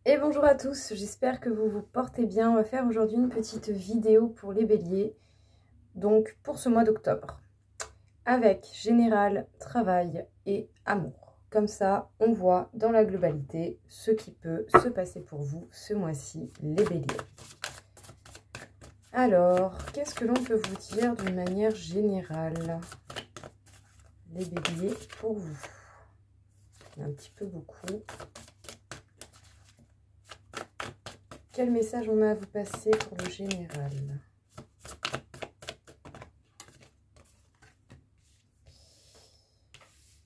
Et bonjour à tous, j'espère que vous vous portez bien. On va faire aujourd'hui une petite vidéo pour les béliers, donc pour ce mois d'octobre, avec général, travail et amour. Comme ça, on voit dans la globalité ce qui peut se passer pour vous ce mois-ci, les béliers. Alors, qu'est-ce que l'on peut vous dire d'une manière générale, les béliers, pour vous? Il y a un petit peu beaucoup. Quel message on a à vous passer pour le général?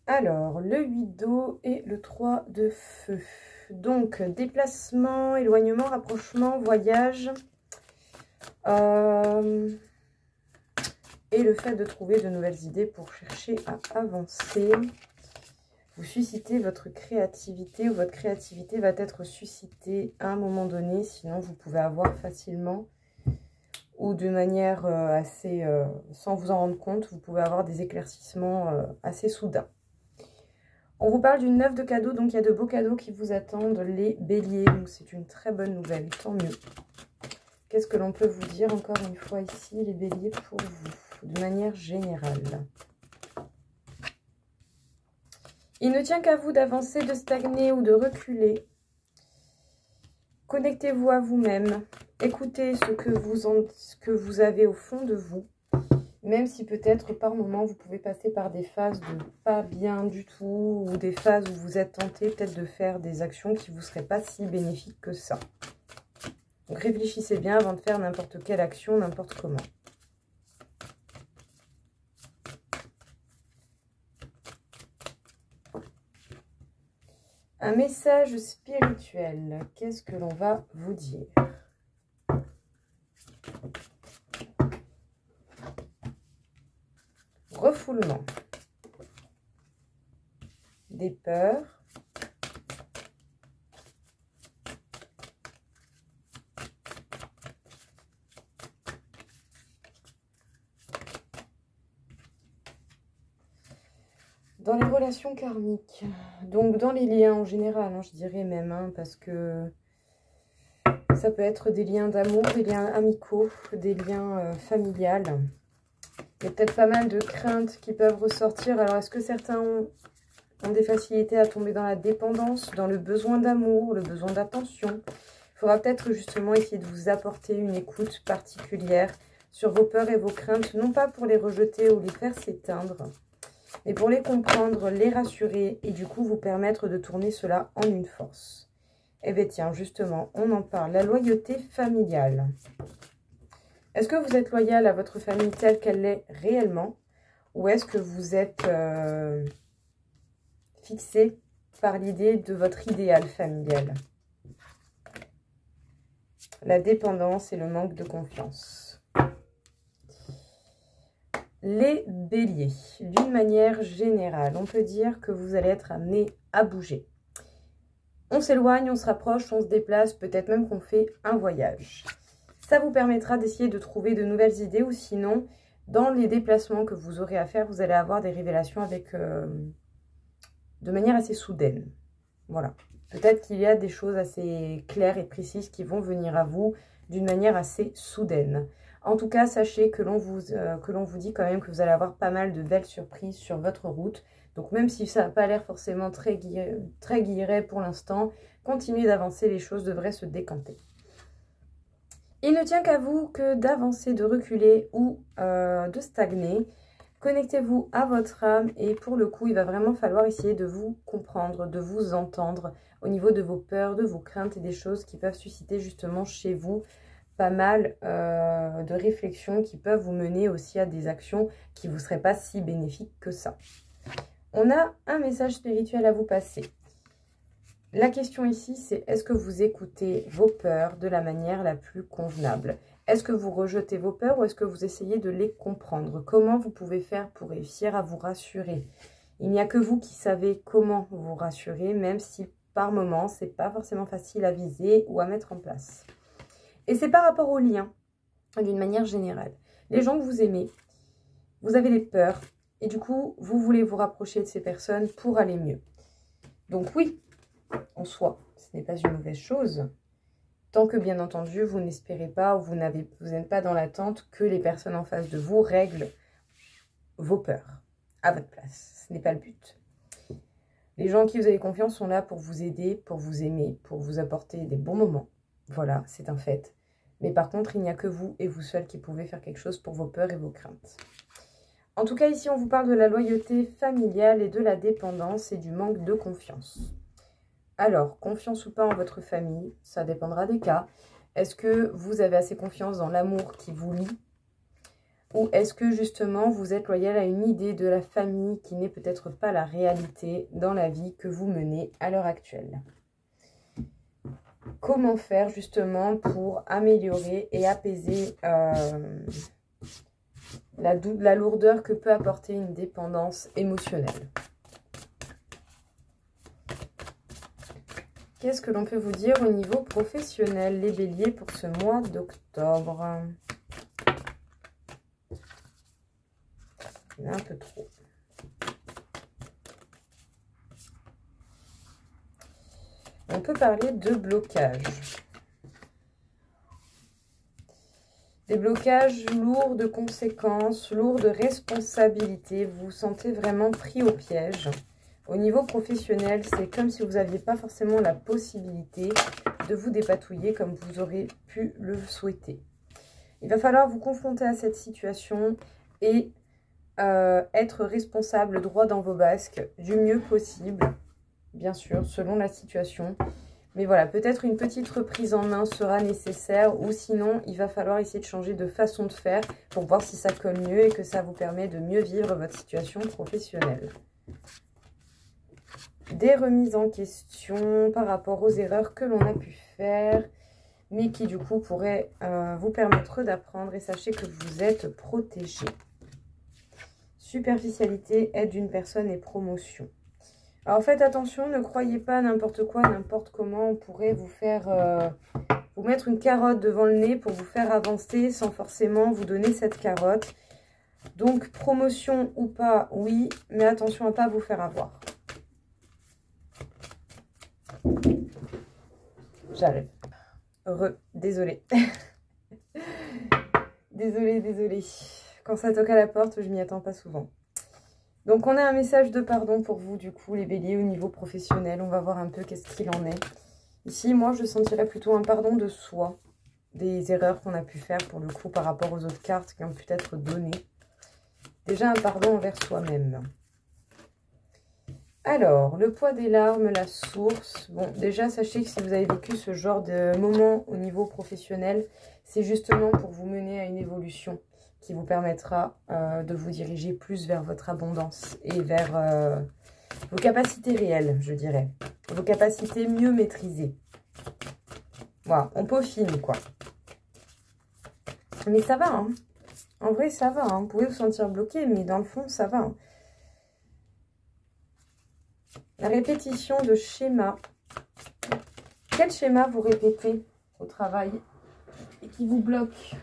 Alors, le 8 d'eau et le 3 de feu. Donc, déplacement, éloignement, rapprochement, voyage. Et le fait de trouver de nouvelles idées pour chercher à avancer. Vous suscitez votre créativité ou votre créativité va être suscitée à un moment donné. Sinon, vous pouvez avoir facilement ou de manière assez, sans vous en rendre compte, vous pouvez avoir des éclaircissements assez soudains. On vous parle d'une 9 de cadeaux, donc il y a de beaux cadeaux qui vous attendent, les béliers. Donc c'est une très bonne nouvelle, tant mieux. Qu'est-ce que l'on peut vous dire encore une fois ici, les béliers, pour vous, de manière générale? Il ne tient qu'à vous d'avancer, de stagner ou de reculer. Connectez-vous à vous-même. Écoutez ce que vous avez au fond de vous. Même si peut-être par moment, vous pouvez passer par des phases de pas bien du tout, ou des phases où vous êtes tenté peut-être de faire des actions qui ne vous seraient pas si bénéfiques que ça. Donc réfléchissez bien avant de faire n'importe quelle action, n'importe comment. Un message spirituel, qu'est-ce que l'on va vous dire? Refoulement. Des peurs. Dans les relations karmiques, donc dans les liens en général, hein, je dirais même, hein, parce que ça peut être des liens d'amour, des liens amicaux, des liens familiales. Il y a peut-être pas mal de craintes qui peuvent ressortir. Alors, est-ce que certains ont des facilités à tomber dans la dépendance, dans le besoin d'amour, le besoin d'attention? Il faudra peut-être justement essayer de vous apporter une écoute particulière sur vos peurs et vos craintes, non pas pour les rejeter ou les faire s'éteindre, mais pour les comprendre, les rassurer et du coup vous permettre de tourner cela en une force. Eh bien tiens, justement, on en parle. La loyauté familiale. Est-ce que vous êtes loyal à votre famille telle qu'elle l'est réellement? Ou est-ce que vous êtes fixé par l'idée de votre idéal familial? La dépendance et le manque de confiance. Les béliers, d'une manière générale, on peut dire que vous allez être amené à bouger. On s'éloigne, on se rapproche, on se déplace, peut-être même qu'on fait un voyage. Ça vous permettra d'essayer de trouver de nouvelles idées ou sinon, dans les déplacements que vous aurez à faire, vous allez avoir des révélations avec, de manière assez soudaine. Voilà. Peut-être qu'il y a des choses assez claires et précises qui vont venir à vous d'une manière assez soudaine. En tout cas, sachez que l'on vous dit quand même que vous allez avoir pas mal de belles surprises sur votre route. Donc même si ça n'a pas l'air forcément très guilleret pour l'instant, continuez d'avancer, les choses devraient se décanter. Il ne tient qu'à vous que d'avancer, de reculer ou de stagner. Connectez-vous à votre âme et pour le coup, il va vraiment falloir essayer de vous comprendre, de vous entendre au niveau de vos peurs, de vos craintes et des choses qui peuvent susciter justement chez vous pas mal de réflexions qui peuvent vous mener aussi à des actions qui ne vous seraient pas si bénéfiques que ça. On a un message spirituel à vous passer. La question ici, c'est est-ce que vous écoutez vos peurs de la manière la plus convenable? Est-ce que vous rejetez vos peurs ou est-ce que vous essayez de les comprendre? Comment vous pouvez faire pour réussir à vous rassurer? Il n'y a que vous qui savez comment vous rassurer, même si par moments, ce n'est pas forcément facile à viser ou à mettre en place. Et c'est par rapport aux liens, d'une manière générale. Les gens que vous aimez, vous avez des peurs et du coup, vous voulez vous rapprocher de ces personnes pour aller mieux. Donc oui, en soi, ce n'est pas une mauvaise chose. Tant que, bien entendu, vous n'espérez pas ou vous n'êtes pas dans l'attente que les personnes en face de vous règlent vos peurs à votre place. Ce n'est pas le but. Les gens en qui vous avez confiance sont là pour vous aider, pour vous aimer, pour vous apporter des bons moments. Voilà, c'est un fait. Mais par contre, il n'y a que vous et vous seul qui pouvez faire quelque chose pour vos peurs et vos craintes. En tout cas, ici, on vous parle de la loyauté familiale et de la dépendance et du manque de confiance. Alors, confiance ou pas en votre famille, ça dépendra des cas. Est-ce que vous avez assez confiance dans l'amour qui vous lie? Ou est-ce que justement vous êtes loyal à une idée de la famille qui n'est peut-être pas la réalité dans la vie que vous menez à l'heure actuelle? Comment faire justement pour améliorer et apaiser la lourdeur que peut apporter une dépendance émotionnelle? Qu'est-ce que l'on peut vous dire au niveau professionnel, les béliers, pour ce mois d'octobre? Il y en a un peu trop. On peut parler de blocage. Des blocages lourds de conséquences, lourds de responsabilités. Vous vous sentez vraiment pris au piège. Au niveau professionnel, c'est comme si vous n'aviez pas forcément la possibilité de vous dépatouiller comme vous aurez pu le souhaiter. Il va falloir vous confronter à cette situation et être responsable droit dans vos basques du mieux possible, bien sûr, selon la situation. Mais voilà, peut-être une petite reprise en main sera nécessaire ou sinon, il va falloir essayer de changer de façon de faire pour voir si ça colle mieux et que ça vous permet de mieux vivre votre situation professionnelle. Des remises en question par rapport aux erreurs que l'on a pu faire, mais qui du coup pourraient vous permettre d'apprendre et sachez que vous êtes protégé. Superficialité, aide d'une personne et promotion. Alors faites attention, ne croyez pas n'importe quoi, n'importe comment. On pourrait vous faire vous mettre une carotte devant le nez pour vous faire avancer sans forcément vous donner cette carotte. Donc promotion ou pas, oui, mais attention à ne pas vous faire avoir. J'arrive. Désolée. Désolée. Quand ça toque à la porte, je m'y attends pas souvent. Donc, on a un message de pardon pour vous, du coup, les béliers, au niveau professionnel. On va voir un peu qu'est-ce qu'il en est. Ici, moi, je sentirais plutôt un pardon de soi. Des erreurs qu'on a pu faire, pour le coup, par rapport aux autres cartes qui ont pu être données. Déjà, un pardon envers soi-même. Alors, le poids des larmes, la source. Bon, déjà, sachez que si vous avez vécu ce genre de moment au niveau professionnel, c'est justement pour vous mener à une évolution qui vous permettra de vous diriger plus vers votre abondance et vers vos capacités réelles, je dirais. Vos capacités mieux maîtrisées. Voilà, on peaufine, quoi. Mais ça va, hein. En vrai, ça va, hein. Vous pouvez vous sentir bloqué, mais dans le fond, ça va, hein. La répétition de schémas. Quel schéma vous répétez au travail et qui vous bloque?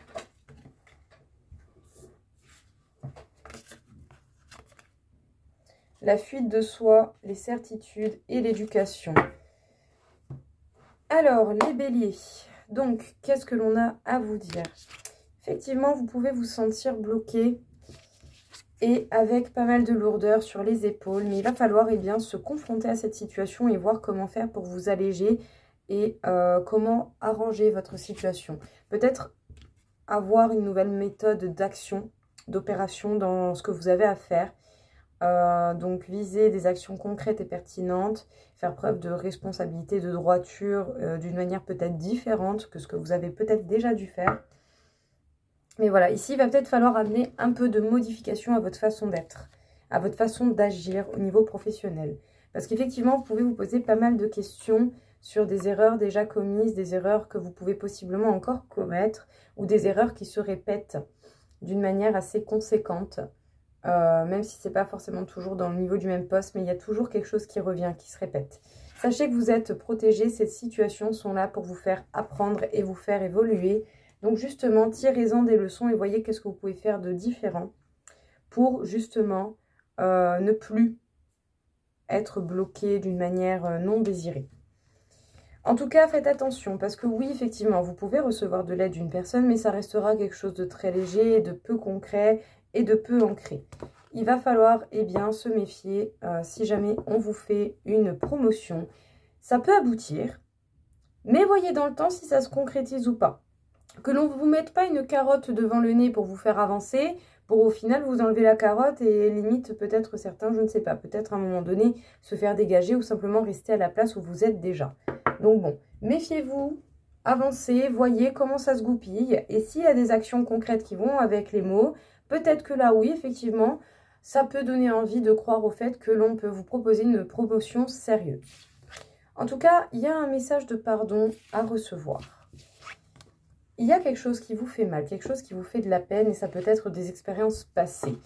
La fuite de soi, les certitudes et l'éducation. Alors, les béliers. Donc, qu'est-ce que l'on a à vous dire? Effectivement, vous pouvez vous sentir bloqué et avec pas mal de lourdeur sur les épaules. Mais il va falloir bien se confronter à cette situation et voir comment faire pour vous alléger et comment arranger votre situation. Peut-être avoir une nouvelle méthode d'action, d'opération dans ce que vous avez à faire. Donc viser des actions concrètes et pertinentes, faire preuve de responsabilité, de droiture d'une manière peut-être différente que ce que vous avez peut-être déjà dû faire. Mais voilà, ici il va peut-être falloir amener un peu de modification à votre façon d'être, à votre façon d'agir au niveau professionnel. Parce qu'effectivement, vous pouvez vous poser pas mal de questions sur des erreurs déjà commises, des erreurs que vous pouvez possiblement encore commettre, ou des erreurs qui se répètent d'une manière assez conséquente. Même si ce n'est pas forcément toujours dans le niveau du même poste, mais il y a toujours quelque chose qui revient, qui se répète. Sachez que vous êtes protégés, ces situations sont là pour vous faire apprendre et vous faire évoluer. Donc justement, tirez-en des leçons et voyez qu'est-ce que vous pouvez faire de différent pour justement ne plus être bloqué d'une manière non désirée. En tout cas, faites attention parce que oui, effectivement, vous pouvez recevoir de l'aide d'une personne, mais ça restera quelque chose de très léger, de peu concret et de peu ancré. Il va falloir, eh bien, se méfier si jamais on vous fait une promotion. Ça peut aboutir, mais voyez dans le temps si ça se concrétise ou pas. Que l'on ne vous mette pas une carotte devant le nez pour vous faire avancer, pour au final vous enlever la carotte et limite peut-être certains, je ne sais pas, peut-être à un moment donné se faire dégager ou simplement rester à la place où vous êtes déjà. Donc bon, méfiez-vous, avancez, voyez comment ça se goupille. Et s'il y a des actions concrètes qui vont avec les mots, peut-être que là, oui, effectivement, ça peut donner envie de croire au fait que l'on peut vous proposer une promotion sérieuse. En tout cas, il y a un message de pardon à recevoir. Il y a quelque chose qui vous fait mal, quelque chose qui vous fait de la peine et ça peut être des expériences passées.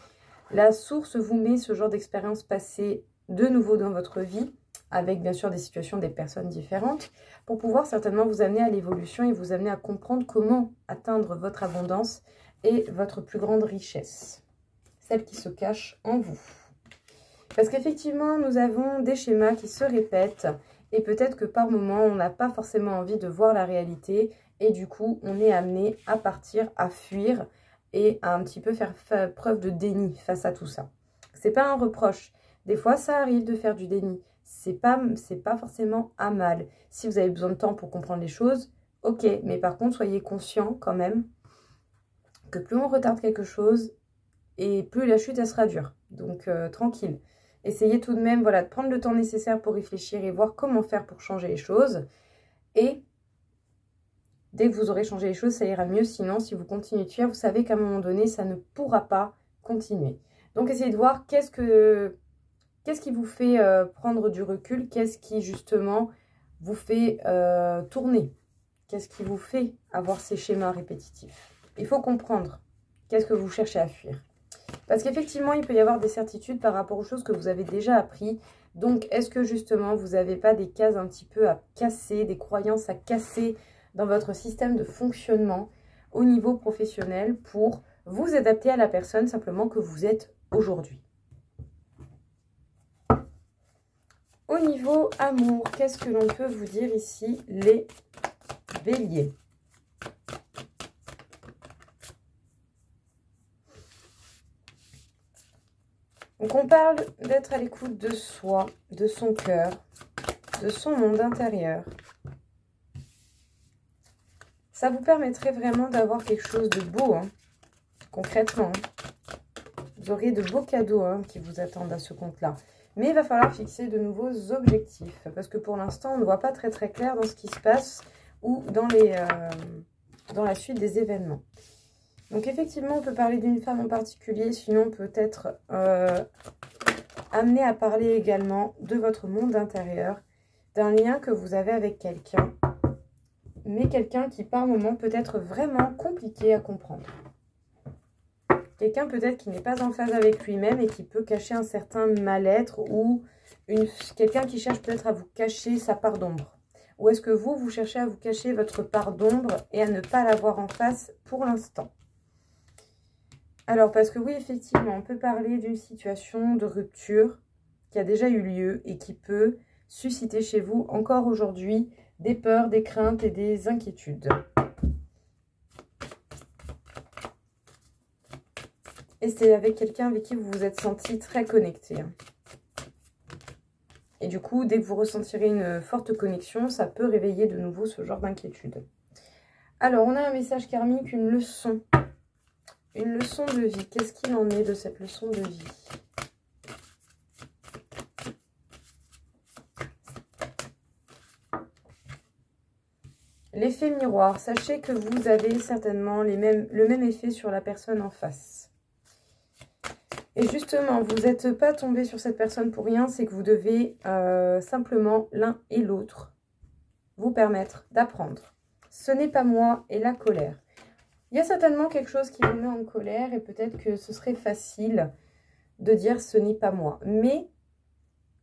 La source vous met ce genre d'expériences passées de nouveau dans votre vie, avec bien sûr des situations, des personnes différentes, pour pouvoir certainement vous amener à l'évolution et vous amener à comprendre comment atteindre votre abondance et votre plus grande richesse, celle qui se cache en vous. Parce qu'effectivement, nous avons des schémas qui se répètent et peut-être que par moment, on n'a pas forcément envie de voir la réalité et du coup, on est amené à partir, à fuir et à un petit peu faire preuve de déni face à tout ça. C'est pas un reproche. Des fois, ça arrive de faire du déni. C'est pas forcément à mal. Si vous avez besoin de temps pour comprendre les choses, ok. Mais par contre, soyez conscient quand même que plus on retarde quelque chose et plus la chute, elle sera dure. Donc, tranquille. Essayez tout de même, voilà, de prendre le temps nécessaire pour réfléchir et voir comment faire pour changer les choses. Et dès que vous aurez changé les choses, ça ira mieux. Sinon, si vous continuez de fuir, vous savez qu'à un moment donné, ça ne pourra pas continuer. Donc, essayez de voir qu'est-ce qui vous fait prendre du recul, qu'est-ce qui justement vous fait tourner, qu'est-ce qui vous fait avoir ces schémas répétitifs. Il faut comprendre qu'est-ce que vous cherchez à fuir. Parce qu'effectivement, il peut y avoir des certitudes par rapport aux choses que vous avez déjà appris. Donc, est-ce que justement, vous n'avez pas des cases un petit peu à casser, des croyances à casser dans votre système de fonctionnement au niveau professionnel pour vous adapter à la personne simplement que vous êtes aujourd'hui? Au niveau amour, qu'est-ce que l'on peut vous dire ici, les béliers? Donc on parle d'être à l'écoute de soi, de son cœur, de son monde intérieur. Ça vous permettrait vraiment d'avoir quelque chose de beau, hein, concrètement. Vous aurez de beaux cadeaux qui vous attendent à ce compte-là. Mais il va falloir fixer de nouveaux objectifs. Parce que pour l'instant, on ne voit pas très très clair dans ce qui se passe ou dans la suite des événements. Donc effectivement, on peut parler d'une femme en particulier. Sinon, peut-être amené à parler également de votre monde intérieur. D'un lien que vous avez avec quelqu'un. Mais quelqu'un qui par moment peut être vraiment compliqué à comprendre. Quelqu'un peut-être qui n'est pas en phase avec lui-même et qui peut cacher un certain mal-être ou quelqu'un qui cherche peut-être à vous cacher sa part d'ombre. Ou est-ce que vous cherchez à vous cacher votre part d'ombre et à ne pas l'avoir en face pour l'instant? Alors, parce que oui, effectivement, on peut parler d'une situation de rupture qui a déjà eu lieu et qui peut susciter chez vous encore aujourd'hui des peurs, des craintes et des inquiétudes. Et c'est avec quelqu'un avec qui vous vous êtes senti très connecté. Et du coup, dès que vous ressentirez une forte connexion, ça peut réveiller de nouveau ce genre d'inquiétude. Alors, on a un message karmique, une leçon. Une leçon de vie. Qu'est-ce qu'il en est de cette leçon de vie? L'effet miroir. Sachez que vous avez certainement le même effet sur la personne en face. Et justement, vous n'êtes pas tombé sur cette personne pour rien, c'est que vous devez simplement l'un et l'autre vous permettre d'apprendre. Ce n'est pas moi et la colère. Il y a certainement quelque chose qui vous met en colère et peut-être que ce serait facile de dire ce n'est pas moi. Mais,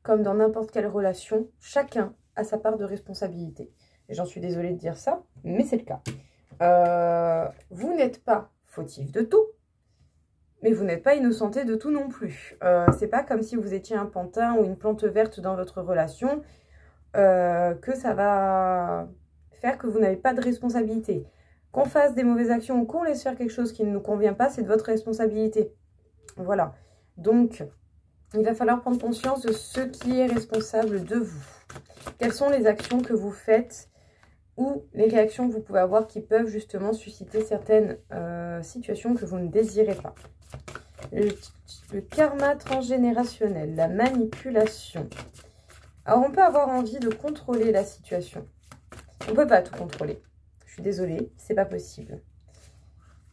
comme dans n'importe quelle relation, chacun a sa part de responsabilité. Et j'en suis désolée de dire ça, mais c'est le cas. Vous n'êtes pas fautif de tout. Mais vous n'êtes pas innocenté de tout non plus. C'est pas comme si vous étiez un pantin ou une plante verte dans votre relation. que ça va faire que vous n'avez pas de responsabilité. Qu'on fasse des mauvaises actions ou qu'on laisse faire quelque chose qui ne nous convient pas, c'est de votre responsabilité. Voilà. Donc, il va falloir prendre conscience de ce qui est responsable de vous. Quelles sont les actions que vous faites ou les réactions que vous pouvez avoir qui peuvent justement susciter certaines situations que vous ne désirez pas. Le karma transgénérationnel, la manipulation. Alors, on peut avoir envie de contrôler la situation. On ne peut pas tout contrôler. Je suis désolée, c'est pas possible.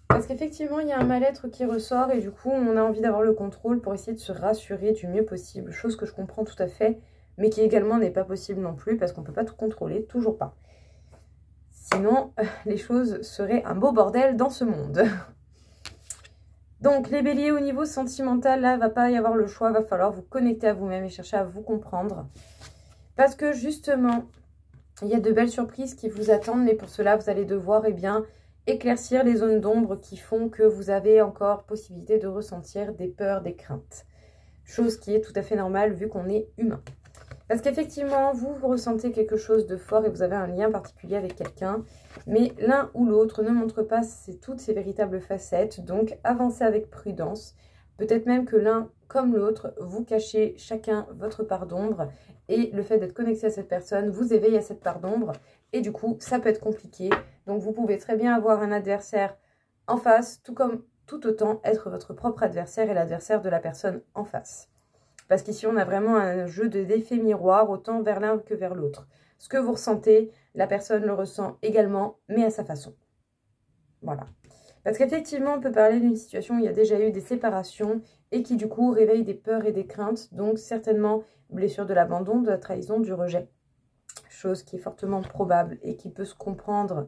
Parce qu'effectivement, il y a un mal-être qui ressort et du coup, on a envie d'avoir le contrôle pour essayer de se rassurer du mieux possible. Chose que je comprends tout à fait, mais qui également n'est pas possible non plus parce qu'on ne peut pas tout contrôler, toujours pas. Sinon, les choses seraient un beau bordel dans ce monde. Donc, les béliers, au niveau sentimental, là, il ne va pas y avoir le choix. Il va falloir vous connecter à vous-même et chercher à vous comprendre. Parce que justement, il y a de belles surprises qui vous attendent. Mais pour cela, vous allez devoir, eh bien, éclaircir les zones d'ombre qui font que vous avez encore possibilité de ressentir des peurs, des craintes. Chose qui est tout à fait normale vu qu'on est humain. Parce qu'effectivement, vous ressentez quelque chose de fort et vous avez un lien particulier avec quelqu'un. Mais l'un ou l'autre ne montre pas toutes ses véritables facettes. Donc, avancez avec prudence. Peut-être même que l'un comme l'autre, vous cachez chacun votre part d'ombre. Et le fait d'être connecté à cette personne vous éveille à cette part d'ombre. Et du coup, ça peut être compliqué. Donc, vous pouvez très bien avoir un adversaire en face, tout autant être votre propre adversaire et l'adversaire de la personne en face. Parce qu'ici, on a vraiment un jeu d'effet miroir, autant vers l'un que vers l'autre. Ce que vous ressentez, la personne le ressent également, mais à sa façon. Voilà. Parce qu'effectivement, on peut parler d'une situation où il y a déjà eu des séparations et qui, du coup, réveille des peurs et des craintes. Donc, certainement, blessure de l'abandon, de la trahison, du rejet. Chose qui est fortement probable et qui peut se comprendre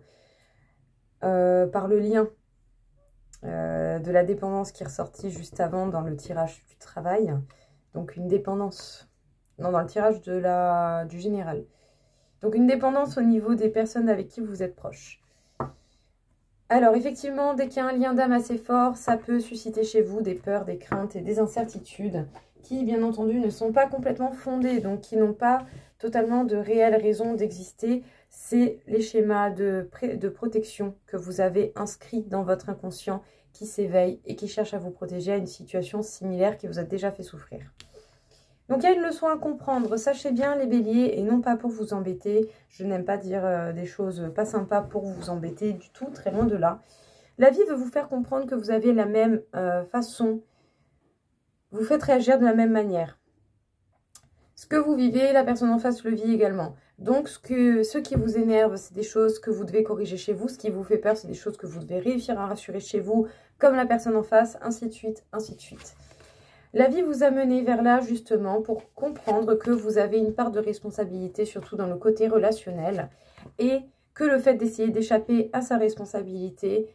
par le lien de la dépendance qui est ressorti juste avant dans le tirage du travail. Donc, une dépendance. Non, dans le tirage du général. Donc, une dépendance au niveau des personnes avec qui vous êtes proches. Alors, effectivement, dès qu'il y a un lien d'âme assez fort, ça peut susciter chez vous des peurs, des craintes et des incertitudes qui, bien entendu, ne sont pas complètement fondées, donc qui n'ont pas totalement de réelle raison d'exister. C'est les schémas de protection que vous avez inscrits dans votre inconscient qui s'éveille et qui cherche à vous protéger à une situation similaire qui vous a déjà fait souffrir. Donc, il y a une leçon à comprendre. Sachez bien, les béliers, et non pas pour vous embêter. Je n'aime pas dire des choses pas sympas pour vous embêter du tout, très loin de là. La vie veut vous faire comprendre que vous avez la même façon. Vous faites réagir de la même manière. Ce que vous vivez, la personne en face le vit également. Donc, ce qui vous énerve, c'est des choses que vous devez corriger chez vous. Ce qui vous fait peur, c'est des choses que vous devez réussir à rassurer chez vous, comme la personne en face, ainsi de suite, ainsi de suite. La vie vous a mené vers là, justement, pour comprendre que vous avez une part de responsabilité, surtout dans le côté relationnel, et que le fait d'essayer d'échapper à sa responsabilité,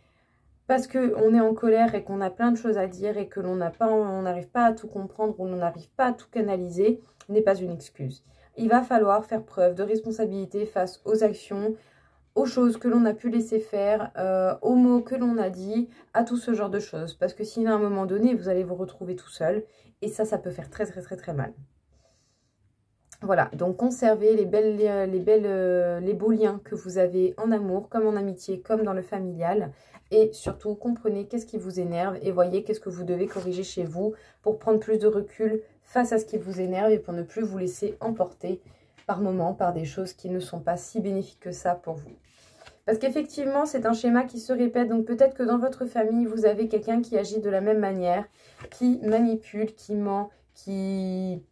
parce qu'on est en colère et qu'on a plein de choses à dire et que l'on n'arrive pas à tout comprendre ou l'on n'arrive pas à tout canaliser, n'est pas une excuse. Il va falloir faire preuve de responsabilité face aux actions, aux choses que l'on a pu laisser faire, aux mots que l'on a dit, à tout ce genre de choses. Parce que sinon, à un moment donné, vous allez vous retrouver tout seul. Et ça peut faire très, très, très, très mal. Voilà, donc conservez les beaux liens que vous avez en amour, comme en amitié, comme dans le familial. Et surtout, comprenez qu'est-ce qui vous énerve et voyez qu'est-ce que vous devez corriger chez vous pour prendre plus de recul face à ce qui vous énerve et pour ne plus vous laisser emporter par moments par des choses qui ne sont pas si bénéfiques que ça pour vous. Parce qu'effectivement, c'est un schéma qui se répète. Donc peut-être que dans votre famille, vous avez quelqu'un qui agit de la même manière, qui manipule, qui ment, qui...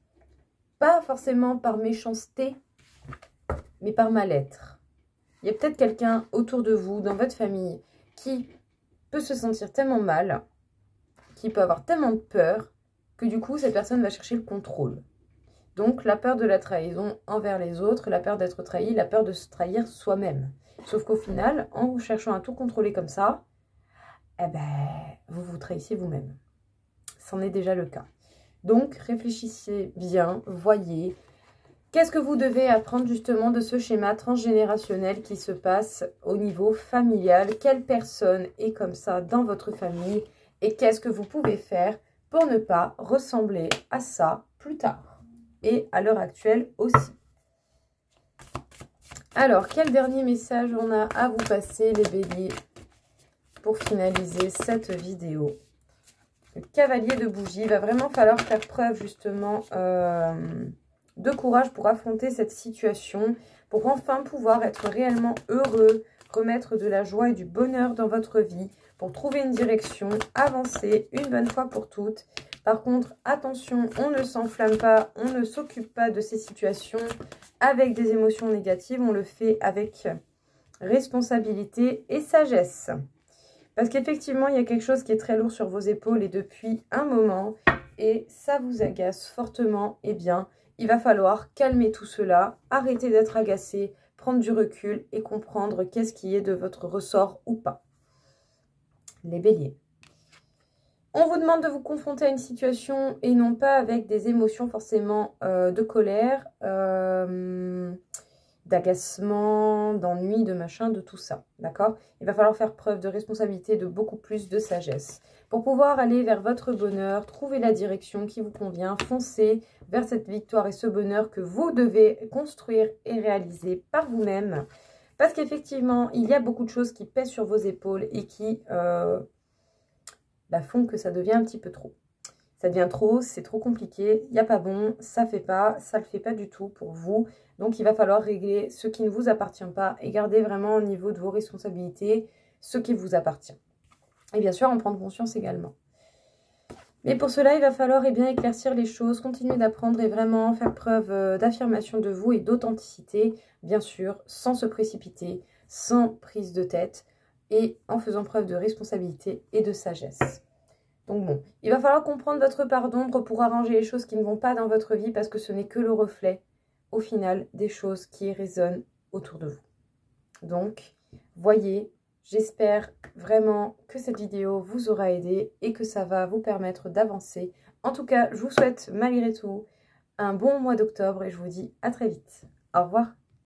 pas forcément par méchanceté, mais par mal-être. Il y a peut-être quelqu'un autour de vous, dans votre famille, qui peut se sentir tellement mal, qui peut avoir tellement de peur, que du coup, cette personne va chercher le contrôle. Donc, la peur de la trahison envers les autres, la peur d'être trahi, la peur de se trahir soi-même. Sauf qu'au final, en cherchant à tout contrôler comme ça, eh ben, vous vous trahissez vous-même. C'en est déjà le cas. Donc, réfléchissez bien, voyez. Qu'est-ce que vous devez apprendre justement de ce schéma transgénérationnel qui se passe au niveau familial? Quelle personne est comme ça dans votre famille? Et qu'est-ce que vous pouvez faire pour ne pas ressembler à ça plus tard? Et à l'heure actuelle aussi. Alors, quel dernier message on a à vous passer, les béliers, pour finaliser cette vidéo? Le cavalier de bougie. Il va vraiment falloir faire preuve, justement, de courage pour affronter cette situation, pour enfin pouvoir être réellement heureux, remettre de la joie et du bonheur dans votre vie, pour trouver une direction, avancer une bonne fois pour toutes. Par contre, attention, on ne s'enflamme pas, on ne s'occupe pas de ces situations avec des émotions négatives, on le fait avec responsabilité et sagesse. Parce qu'effectivement, il y a quelque chose qui est très lourd sur vos épaules et depuis un moment, et ça vous agace fortement, eh bien, il va falloir calmer tout cela, arrêter d'être agacé, prendre du recul et comprendre qu'est-ce qui est de votre ressort ou pas. Les béliers. On vous demande de vous confronter à une situation et non pas avec des émotions forcément de colère, d'agacement, d'ennui, de machin, de tout ça, d'accord? Il va falloir faire preuve de responsabilité, de beaucoup plus de sagesse. Pour pouvoir aller vers votre bonheur, trouver la direction qui vous convient, foncer vers cette victoire et ce bonheur que vous devez construire et réaliser par vous-même. Parce qu'effectivement, il y a beaucoup de choses qui pèsent sur vos épaules et qui font que ça devient un petit peu trop. Ça devient trop, c'est trop compliqué, il n'y a pas bon, ça fait pas, ça le fait pas du tout pour vous. Donc il va falloir régler ce qui ne vous appartient pas et garder vraiment au niveau de vos responsabilités ce qui vous appartient. Et bien sûr en prendre conscience également. Mais pour cela, il va falloir éclaircir les choses, continuer d'apprendre et vraiment faire preuve d'affirmation de vous et d'authenticité, bien sûr, sans se précipiter, sans prise de tête et en faisant preuve de responsabilité et de sagesse. Donc bon, il va falloir comprendre votre part d'ombre pour arranger les choses qui ne vont pas dans votre vie parce que ce n'est que le reflet, au final, des choses qui résonnent autour de vous. Donc, voyez, j'espère vraiment que cette vidéo vous aura aidé et que ça va vous permettre d'avancer. En tout cas, je vous souhaite malgré tout un bon mois d'octobre et je vous dis à très vite. Au revoir.